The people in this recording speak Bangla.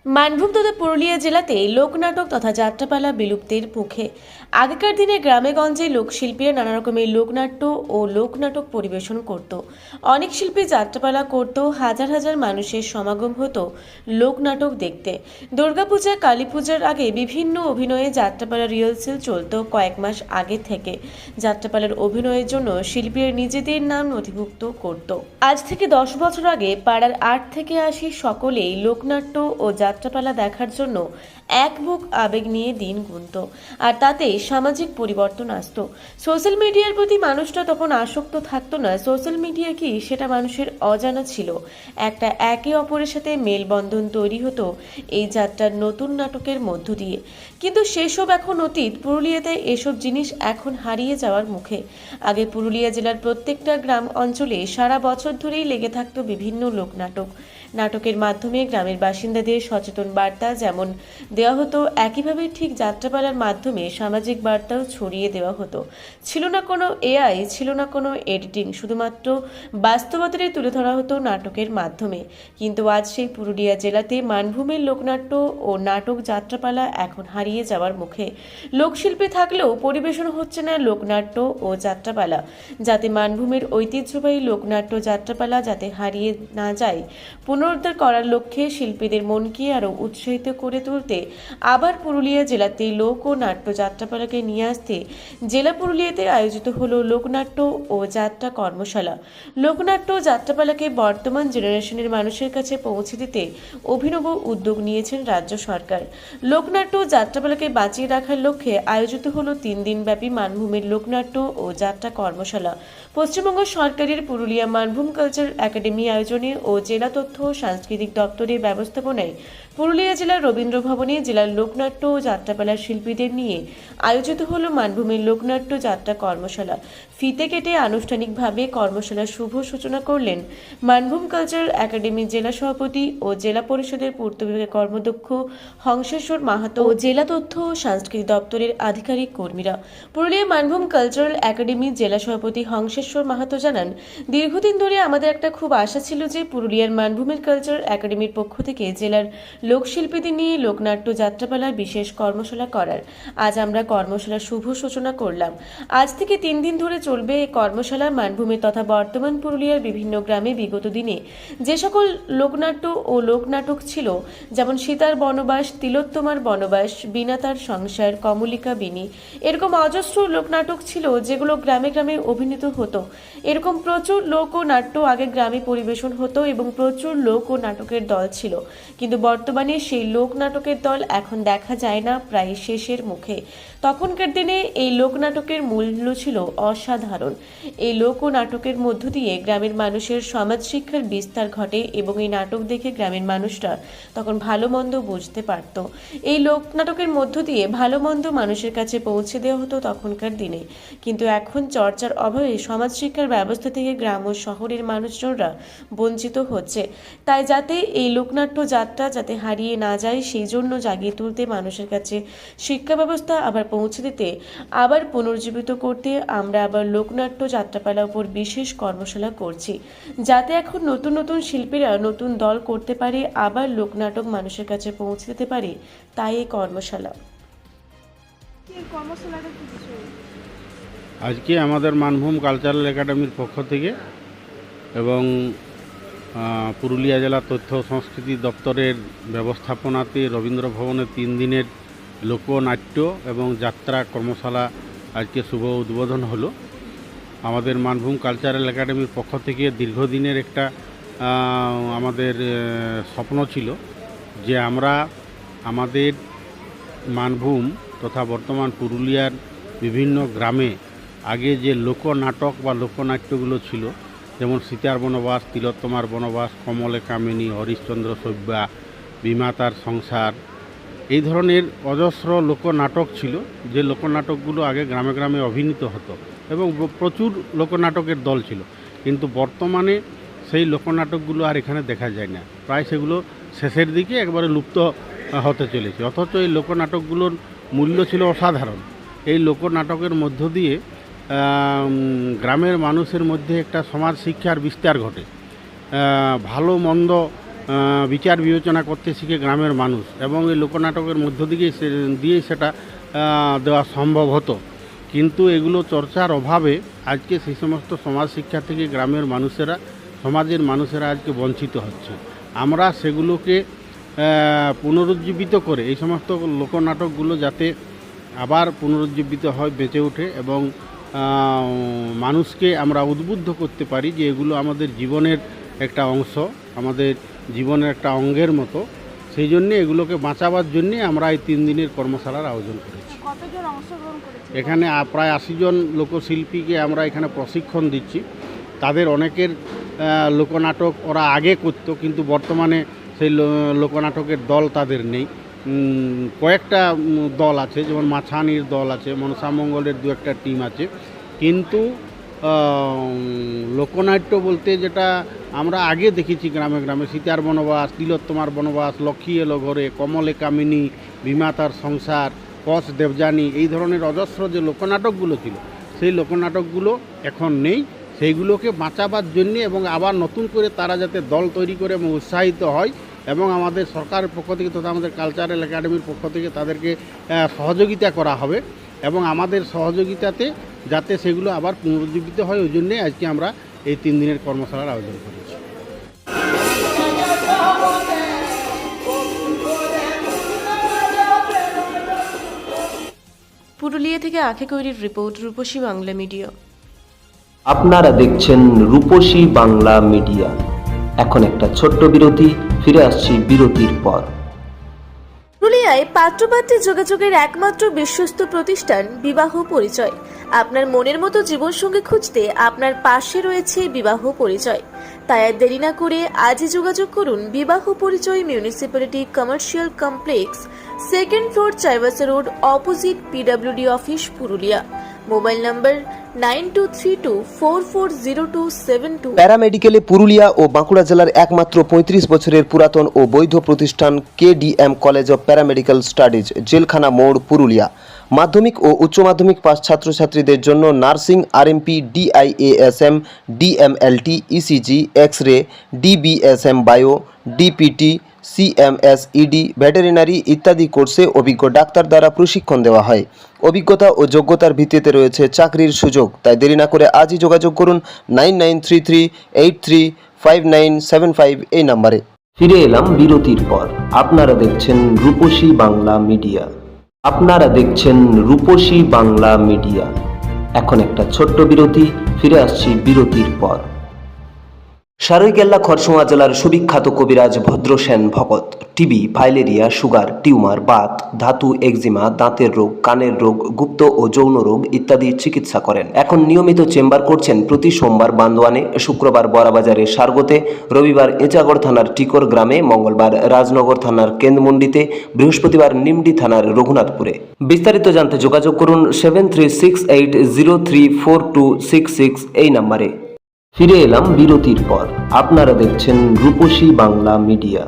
মানভূম তথা পুরুলিয়া জেলাতে লোকনাটক তথা যাত্রাপালা বিলুপ্তির মুখে। আগেকার দিনে গ্রামে গঞ্জে লোকশিল্পীরা নানা রকমের লোকনাট্য ও লোকনাটক পরিবেশন করত। অনেক শিল্পী যাত্রাপালা করত, হাজার হাজার মানুষের সমাগম হতো লোকনাটক দেখতে। দুর্গাপূজা, কালী পূজার আগে বিভিন্ন অভিনয়ে যাত্রাপালা রিহার্সেল চলত কয়েক মাস আগে থেকে। যাত্রাপালার অভিনয়ের জন্য শিল্পীরা নিজেদের নাম নথিভুক্ত করত। আজ থেকে 10 বছর আগে পাড়ার 8 থেকে 80 সকলেই লোকনাট্য ও যাত্রাপালা দেখার জন্য এক বুক আবেগ নিয়ে দিন গুনত, আর তাতে সামাজিক পরিবর্তন আসতো। সোশ্যাল মিডিয়ার প্রতি মানুষটা তখন আসক্ত থাকতো না। সোশ্যাল মিডিয়া কি সেটা মানুষের অজানা ছিল। একটা একে অপরের সাথে মেলবন্ধন তৈরি হতো এই যাত্রার নতুন নাটকের মধ্য দিয়ে। কিন্তু সেসব এখন অতীত। পুরুলিয়াতে এসব জিনিস এখন হারিয়ে যাওয়ার মুখে। আগে পুরুলিয়া জেলার প্রত্যেকটা গ্রাম অঞ্চলে সারা বছর ধরেই লেগে থাকতো বিভিন্ন লোকনাটক। নাটকের মাধ্যমে গ্রামের বাসিন্দাদের সচেতন বার্তা যেমন দেওয়া হতো, একইভাবে ঠিক যাত্রাপালার মাধ্যমে সামাজিক বার্তাও ছড়িয়ে দেওয়া হতো। ছিল না কোনো এআই, ছিল না কোনো এডিটিং, শুধুমাত্র বাস্তবতাটাই তুলে ধরা হতো নাটকের মাধ্যমে। কিন্তু আজ সেই পুরুলিয়া জেলাতে মানভূমের লোকনাট্য ও নাটক যাত্রাপালা এখন হারিয়ে যাওয়ার মুখে। লোকশিল্পী থাকলেও পরিবেশন হচ্ছে না লোকনাট্য ও যাত্রাপালা। যাতে মানভূমের ঐতিহ্যবাহী লোকনাট্য যাত্রাপালা যাতে হারিয়ে না যায়, পুনরুদ্ধার করার লক্ষ্যে শিল্পীদের মনকে আরও উৎসাহিত করে তুলতে আবার পুরুলিয়া জেলাতে লোক ও নাট্য যাত্রাপালাকে নিয়ে আসতে জেলা পুরুলিয়াতে আয়োজিত হলো লোকনাট্য ও যাত্রা কর্মশালা। লোকনাট্য যাত্রাপালাকে বর্তমান জেনারেশনের মানুষের কাছে পৌঁছে দিতে অভিনব উদ্যোগ নিয়েছেন রাজ্য সরকার। লোকনাট্য যাত্রাপালাকে বাঁচিয়ে রাখার লক্ষ্যে আয়োজিত হলো 3 দিনব্যাপী মানভূমের লোকনাট্য ও যাত্রা কর্মশালা। পশ্চিমবঙ্গ সরকারের পুরুলিয়া মানভূম কালচার একাডেমি আয়োজনে ও জেলা তথ্য ও সাংস্কৃতিক দপ্তরের ব্যবস্থাপনায় পুরুলিয়া জেলার রবীন্দ্র ভবনে জেলার লোকনাট্য ও যাত্রাপালার শিল্পীদের নিয়ে আয়োজিত হলো মানভূমের লোকনাট্য যাত্রা কর্মশালা। ফিতে কেটে আনুষ্ঠানিকভাবে কর্মশালার শুভ সূচনা করলেন মানভূম কালচার একাডেমির জেলা সভাপতি ও জেলা পরিষদের পূর্ত বিভাগের কর্মদক্ষ হংসেশ্বর মাহাতো ও জেলা তথ্য ও সাংস্কৃতিক দপ্তরের আধিকারিক কর্মীরা। পুরুলিয়া মানভূম কালচারাল একাডেমির জেলা সভাপতি হংসেশ্বর মাহাতো জানান, দীর্ঘদিন ধরে আমাদের একটা খুব আশা ছিল যে পুরুলিয়ার মানভূমের কালচারাল একাডেমির পক্ষ থেকে জেলার লোকশিল্পীদের নিয়ে লোকনাট্য যাত্রাপালার বিশেষ কর্মশালা করার। আজ আমরা কর্মশালার শুভ সূচনা করলাম। আজ থেকে 3 দিন ধরে চলবে এই কর্মশালা। মানভূমের তথা বর্তমান পুরুলিয়ার বিভিন্ন গ্রামে বিগত দিনে যে সকল লোকনাট্য ও লোকনাটক ছিল, যেমন সীতার বনবাস, তিলোত্তমার বনবাস, বিনাতার সংসার, কমলিকা বিনি, এরকম অজস্র লোকনাটক ছিল যেগুলো গ্রামে গ্রামে অভিনীত হতো। এরকম প্রচুর লোক ও নাট্য আগে গ্রামে পরিবেশন হতো এবং প্রচুর লোক ও নাটকের দল ছিল। কিন্তু বর্তমানে সেই লোক নাটকের দল এখন দেখা যায় না, প্রায় শেষের মুখে। তখনকার দিনে এই লোক নাটকের মূল্য ছিল অসাধারণ। এই লোক ও নাটকের মধ্য দিয়ে গ্রামের মানুষের সমাজ শিক্ষার বিস্তার ঘটে এবং এই নাটক দেখে গ্রামের মানুষরা তখন ভালো মন্দ বুঝতে পারত। এই লোক নাটকের মধ্য দিয়ে ভালো মন্দ মানুষের কাছে পৌঁছে দেওয়া হতো তখনকার দিনে। কিন্তু এখন চর্চার অভাবে সমাজ শিক্ষার ব্যবস্থা থেকে গ্রাম ও শহরের মানুষজনরা বঞ্চিত হচ্ছে। তাই যাতে এই লোকনাট্য যাত্রা যাতে হারিয়ে না যায়, সেই জন্য জাগিয়ে তুলতে, মানুষের কাছে শিক্ষা ব্যবস্থা আবার পৌঁছে দিতে, আবার পুনর্জীবিত করতে আমরা আবার লোকনাট্য যাত্রাপালার উপর বিশেষ কর্মশালা করছি, যাতে এখন নতুন নতুন শিল্পীরা নতুন দল করতে পারে, আবার লোকনাটক মানুষের কাছে পৌঁছে দিতে পারে। তাই এই কর্মশালা। আজকে আমাদের মানভূম কালচারাল একাডেমির পক্ষ থেকে এবং পুরুলিয়া জেলা তথ্য সংস্কৃতি দপ্তরের ব্যবস্থাপনাতে রবীন্দ্র ভবনে 3 দিনের লোকনাট্য এবং যাত্রা কর্মশালা আজকে শুভ উদ্বোধন হলো। আমাদের মানভূম কালচারাল একাডেমির পক্ষ থেকে দীর্ঘদিনের একটা আমাদের স্বপ্ন ছিল যে আমরা আমাদের মানভূম তথা বর্তমান পুরুলিয়ার বিভিন্ন গ্রামে আগে যে লোকনাটক বা লোকনাট্যগুলো ছিল, যেমন সীতার বনবাস, তিলোত্তমার বনবাস, কমলে কামিনী, হরিশ্চন্দ্র সভ্যা, বিমাতার সংসার, এই ধরনের অজস্র লোকনাটক ছিল, যে লোকনাটকগুলো আগে গ্রামে গ্রামে অভিনীত হতো এবং প্রচুর লোকনাটকের দল ছিল। কিন্তু বর্তমানে সেই লোকনাটকগুলো আর এখানে দেখা যায় না, প্রায় সেগুলো শেষের দিকে একবারে লুপ্ত হতে চলেছে। অথচ এই লোকনাটকগুলোর মূল্য ছিল অসাধারণ। এই লোকনাটকের মধ্য দিয়ে গ্রামের মানুষের মধ্যে একটা সমাজ শিক্ষার বিস্তার ঘটে। ভালো মন্দ বিচার বিবেচনা করতে শিখে গ্রামের মানুষ, এবং এই লোকনাটকের মধ্য দিয়েই সেটা দেওয়া সম্ভব হতো। কিন্তু এগুলো চর্চার অভাবে আজকে সেই সমস্ত সমাজ শিক্ষা থেকে গ্রামের সমাজের মানুষেরা আজকে বঞ্চিত হচ্ছে। আমরা সেগুলোকে পুনরুজ্জীবিত করে এই সমস্ত লোকনাটকগুলো যাতে আবার পুনরুজ্জীবিত হয়, বেঁচে ওঠে, এবং মানুষকে আমরা উদ্বুদ্ধ করতে পারি যে এগুলো আমাদের জীবনের একটা অংশ, আমাদের জীবনের একটা অঙ্গের মতো। সেই জন্যে এগুলোকে বাঁচাবার জন্যে আমরা এই 3 দিনের কর্মশালার আয়োজন করেছি। কতজন অংশগ্রহণ করেছে? এখানে প্রায় 80 জন লোকশিল্পীকে আমরা এখানে প্রশিক্ষণ দিচ্ছি। তাদের অনেকের লোকনাটক ওরা আগে করতো, কিন্তু বর্তমানে সেই লোকনাটকের দল তাদের নেই। কয়েকটা দল আছে, যেমন মাছানির দল আছে, মনসামঙ্গলের 2-1টা টিম আছে। কিন্তু লোকনাট্য বলতে যেটা আমরা আগে দেখেছি গ্রামে গ্রামে, সীতার বনবাস, তিলোত্তমার বনবাস, লক্ষ্মী এলো ঘরে, কমলে কামিনী, ভীমা তার সংসার, কস দেবযানী, এই ধরনের অজস্র যে লোকনাটকগুলো ছিল, সেই লোকনাটকগুলো এখন নেই। সেইগুলোকে বাঁচাবার জন্যে এবং আবার নতুন করে তারা যাতে দল তৈরি করে এবং উৎসাহিত হয়, এবং আমাদের সরকারের পক্ষ থেকে তথা আমাদের কালচারাল একাডেমির পক্ষ থেকে তাদেরকে সহযোগিতা করা হবে, এবং আমাদের সহযোগিতাতে যাতে সেগুলো আবার পুনরুজ্জীবিত হয়, ওই জন্যে আজকে আমরা এই 3 দিনের কর্মশালার আয়োজন করেছি। পুরুলিয়া থেকে আঁখে কৈরির রিপোর্ট, রূপসী বাংলা মিডিয়া। আপনারা দেখছেন রূপসী বাংলা মিডিয়া। এখন একটা ছোট্ট বিরতি, ফিরে আসছি বিরতির পর। পুরুলিয়ায় পাত্রপাত্রী যোগাযোগের একমাত্র বিশ্বস্ত প্রতিষ্ঠান বিবাহ পরিচয়। আপনার মনের মতো জীবনসঙ্গী খুঁজতে আপনার পাশে রয়েছে বিবাহ পরিচয়। তাই আর দেরি না করে আজই যোগাযোগ করুন বিবাহ পরিচয়, municipality commercial complex, 2nd floor, Chaibasa road, opposite PWD office, Purulia. Mobile number 9232440272। প্যারামেডিকেলে পুরুলিয়া ও বাঁকুড়া জেলার একমাত্র 35 বছরের পুরাতন ও বৈধ প্রতিষ্ঠান KDM college of paramedical studies, জেলখানা মোড়, পুরুলিয়া। মাধ্যমিক ও উচ্চ মাধ্যমিক পাস ছাত্রছাত্রীদের জন্য nursing, RMP, DIASM, DMLT, ECG, X-ray, DBSM bio, DPT, CMS, ED, veterinary ইত্যাদি কোর্সে অভিজ্ঞ ডাক্তার দ্বারা প্রশিক্ষণ দেওয়া হয়। অভিজ্ঞতা ও যোগ্যতার ভিত্তিতে রয়েছে চাকরির সুযোগ। তাই দেরি না করে আজই যোগাযোগ করুন 9933835975 এই নম্বরে। ফিরে এলাম বিরতির পর। আপনারা দেখছেন রূপসী বাংলা মিডিয়া। এখন একটা ছোট্ট বিরতি, ফিরে আসছি বিরতির পর। সারৈকেল্লা খরসোয়া জেলার সুবিখ্যাত কবিরাজ Bhadrasen Bhagat TB, filaria, sugar, tumour, Baat, ধাতু, এক্সিমা, দাঁতের রোগ, কানের রোগ, গুপ্ত ও যৌন রোগ ইত্যাদি চিকিৎসা করেন। এখন নিয়মিত চেম্বার করছেন প্রতি সোমবার বান্দোয়ানে, শুক্রবার বড়াবাজারে সারগোতে, রবিবার এঁচাগড় থানার টিকর গ্রামে, মঙ্গলবার রাজনগর থানার কেন্দ্রমন্ডিতে, বৃহস্পতিবার নিমডি থানার রঘুনাথপুরে। বিস্তারিত জানতে যোগাযোগ করুন 7368034266 এই নম্বরে। ফিরে এলাম বিরতির পর। আপনারা দেখছেন রূপসী বাংলা মিডিয়া।